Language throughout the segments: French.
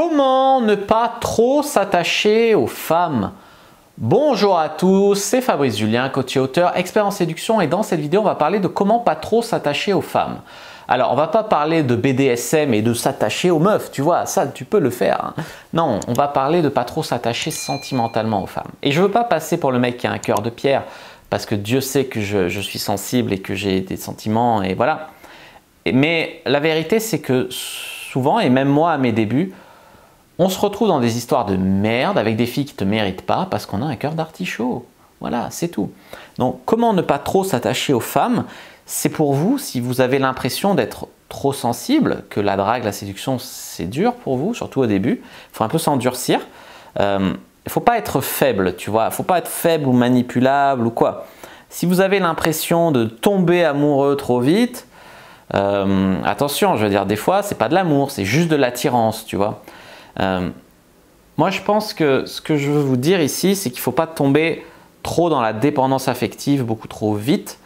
Comment ne pas trop s'attacher aux femmes? Bonjour à tous, c'est Fabrice Julien, coach et auteur, expert en séduction, et dans cette vidéo on va parler de comment pas trop s'attacher aux femmes. Alors on va pas parler de BDSM et de s'attacher aux meufs, tu vois, ça tu peux le faire. Hein. Non, on va parler de pas trop s'attacher sentimentalement aux femmes. Et je veux pas passer pour le mec qui a un cœur de pierre, parce que Dieu sait que je suis sensible et que j'ai des sentiments, et voilà. Mais la vérité c'est que souvent, et même moi à mes débuts, on se retrouve dans des histoires de merde avec des filles qui ne te méritent pas parce qu'on a un cœur d'artichaut. Voilà, c'est tout. Donc, comment ne pas trop s'attacher aux femmes? C'est pour vous, si vous avez l'impression d'être trop sensible, que la drague, la séduction, c'est dur pour vous, surtout au début. Il faut un peu s'endurcir. Il ne faut pas être faible, tu vois. Il ne faut pas être faible ou manipulable ou quoi. Si vous avez l'impression de tomber amoureux trop vite, attention, je veux dire, des fois, c'est pas de l'amour, c'est juste de l'attirance, tu vois. Moi je pense que ce que je veux vous dire ici, c'est qu'il ne faut pas tomber trop dans la dépendance affective beaucoup trop vite.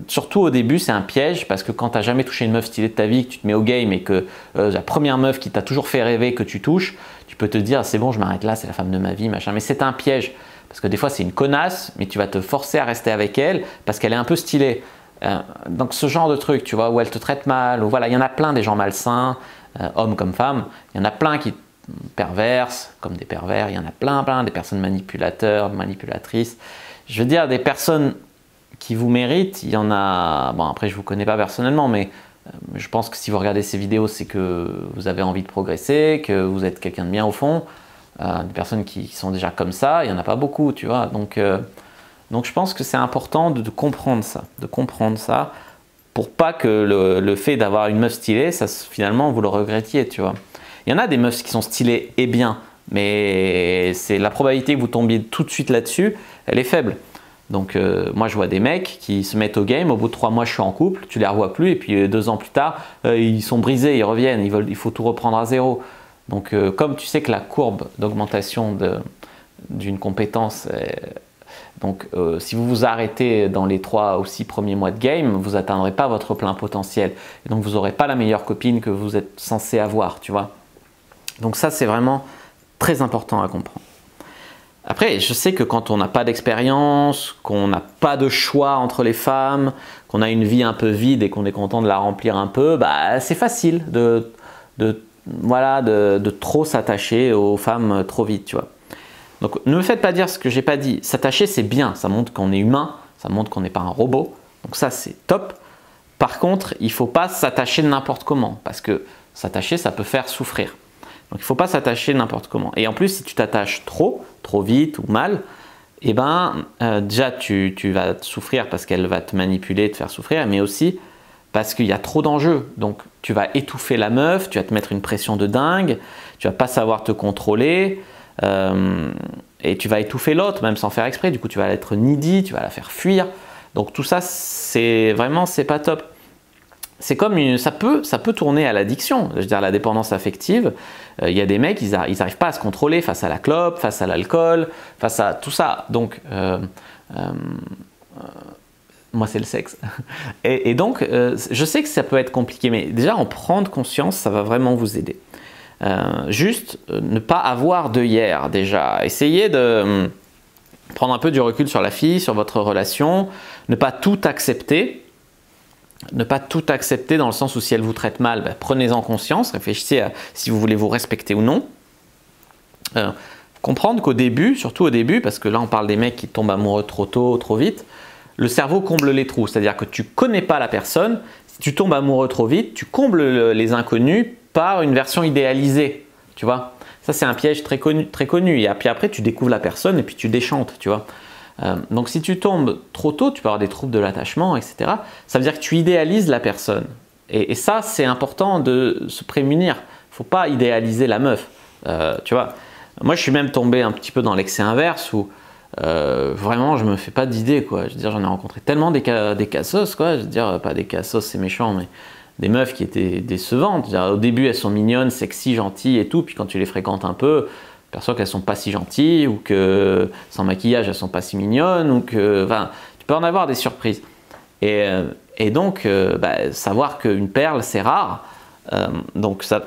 Surtout au début, c'est un piège parce que quand tu n'as jamais touché une meuf stylée de ta vie, que tu te mets au game et que la première meuf qui t'a toujours fait rêver que tu touches, tu peux te dire c'est bon, je m'arrête là, c'est la femme de ma vie, machin. Mais c'est un piège parce que des fois c'est une connasse, mais tu vas te forcer à rester avec elle parce qu'elle est un peu stylée. Donc ce genre de truc, tu vois, où elle te traite mal, ou voilà, il y en a plein des gens malsains, hommes comme femmes, il y en a plein qui perversent comme des pervers, il y en a plein des personnes manipulateurs, manipulatrices. Je veux dire, des personnes qui vous méritent, il y en a, bon après je ne vous connais pas personnellement, mais je pense que si vous regardez ces vidéos, c'est que vous avez envie de progresser, que vous êtes quelqu'un de bien au fond. Des personnes qui sont déjà comme ça, il n'y en a pas beaucoup, tu vois, donc je pense que c'est important de comprendre ça, pour pas que le fait d'avoir une meuf stylée, ça, finalement vous le regrettiez, tu vois. Il y en a des meufs qui sont stylées et bien, mais c'est la probabilité que vous tombiez tout de suite là-dessus, elle est faible. Donc moi je vois des mecs qui se mettent au game, au bout de 3 mois je suis en couple, tu les revois plus, et puis 2 ans plus tard, ils sont brisés, ils reviennent, il faut tout reprendre à zéro. Donc comme tu sais que la courbe d'augmentation d'une compétence donc si vous vous arrêtez dans les 3 ou 6 premiers mois de game, vous n'atteindrez pas votre plein potentiel. Et donc vous n'aurez pas la meilleure copine que vous êtes censé avoir, tu vois. Donc ça c'est vraiment très important à comprendre. Après, je sais que quand on n'a pas d'expérience, qu'on n'a pas de choix entre les femmes, qu'on a une vie un peu vide et qu'on est content de la remplir un peu, bah, c'est facile de trop s'attacher aux femmes trop vite, tu vois. Donc ne me faites pas dire ce que j'ai pas dit. S'attacher c'est bien, ça montre qu'on est humain, ça montre qu'on n'est pas un robot. Donc ça c'est top. Par contre, il ne faut pas s'attacher n'importe comment parce que s'attacher ça peut faire souffrir. Donc il ne faut pas s'attacher n'importe comment. Et en plus si tu t'attaches trop vite ou mal, eh ben déjà tu vas souffrir parce qu'elle va te manipuler, te faire souffrir, mais aussi parce qu'il y a trop d'enjeux. Donc tu vas étouffer la meuf, tu vas te mettre une pression de dingue, tu vas pas savoir te contrôler. Et tu vas étouffer l'autre même sans faire exprès, du coup tu vas être needy, tu vas la faire fuir, donc tout ça c'est pas top. C'est comme ça peut tourner à l'addiction, je veux dire la dépendance affective. Il y a des mecs, ils n'arrivent pas à se contrôler face à la clope, face à l'alcool, face à tout ça, donc moi c'est le sexe et donc je sais que ça peut être compliqué, mais déjà en prendre conscience ça va vraiment vous aider. Juste ne pas avoir d'œillères déjà. Essayez de prendre un peu du recul sur la fille, sur votre relation, ne pas tout accepter. Ne pas tout accepter dans le sens où si elle vous traite mal, ben, prenez-en conscience, réfléchissez à si vous voulez vous respecter ou non. Comprendre qu'au début, surtout au début, parce que là on parle des mecs qui tombent amoureux trop tôt, trop vite, le cerveau comble les trous, c'est-à-dire que tu ne connais pas la personne, si tu tombes amoureux trop vite, tu combles les inconnus par une version idéalisée, tu vois. Ça c'est un piège très connu. Et puis après tu découvres la personne et puis tu déchantes, tu vois. Donc si tu tombes trop tôt, tu peux avoir des troubles de l'attachement, etc. Ça veut dire que tu idéalises la personne. Et ça c'est important de se prémunir. Il ne faut pas idéaliser la meuf, tu vois. Moi je suis même tombé un petit peu dans l'excès inverse où vraiment je me fais pas d'idée, quoi. Je veux dire, j'en ai rencontré tellement des cassos, quoi. Je veux dire, pas des cassos c'est méchant, mais des meufs qui étaient décevantes. Au début, elles sont mignonnes, sexy, gentilles et tout. Puis quand tu les fréquentes un peu, tu perçois qu'elles sont pas si gentilles ou que sans maquillage, elles sont pas si mignonnes. Ou que, enfin, tu peux en avoir des surprises. Et donc, savoir qu'une perle, c'est rare. Donc, ça,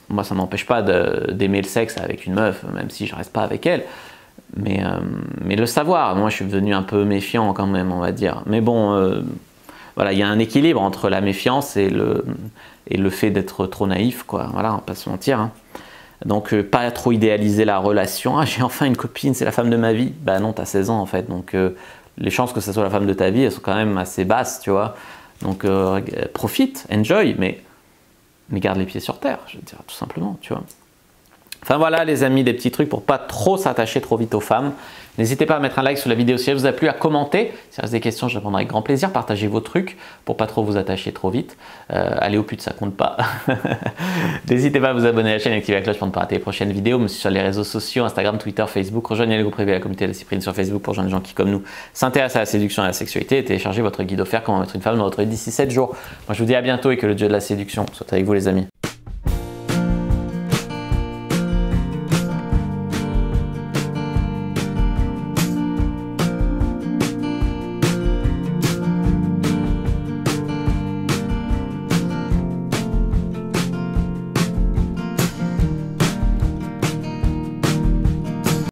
moi ça m'empêche pas d'aimer le sexe avec une meuf, même si je reste pas avec elle. Mais le savoir, moi je suis devenu un peu méfiant quand même, on va dire. Mais bon, voilà, il y a un équilibre entre la méfiance et le fait d'être trop naïf, quoi. Voilà, on va pas se mentir. Hein. Donc pas trop idéaliser la relation. Ah, j'ai enfin une copine, c'est la femme de ma vie. Bah non, t'as 16 ans en fait. Donc les chances que ce soit la femme de ta vie, elles sont quand même assez basses, tu vois. Donc profite, enjoy, mais garde les pieds sur terre, je veux dire, tout simplement, tu vois. Enfin voilà les amis, des petits trucs pour pas trop s'attacher trop vite aux femmes. N'hésitez pas à mettre un like sur la vidéo si elle vous a plu, à commenter. Si il reste des questions, je répondrai avec grand plaisir. Partagez vos trucs pour pas trop vous attacher trop vite. Allez au pute, ça compte pas. N'hésitez pas à vous abonner à la chaîne et activer la cloche pour ne pas rater les prochaines vidéos. Me suivre sur les réseaux sociaux, Instagram, Twitter, Facebook. Rejoignez le groupe privé, la communauté de la Cyprine sur Facebook pour rejoindre des gens qui, comme nous, s'intéressent à la séduction et à la sexualité. Et téléchargez votre guide offert comment mettre une femme dans votre vie d'ici 7 jours. Moi je vous dis à bientôt et que le dieu de la séduction soit avec vous les amis.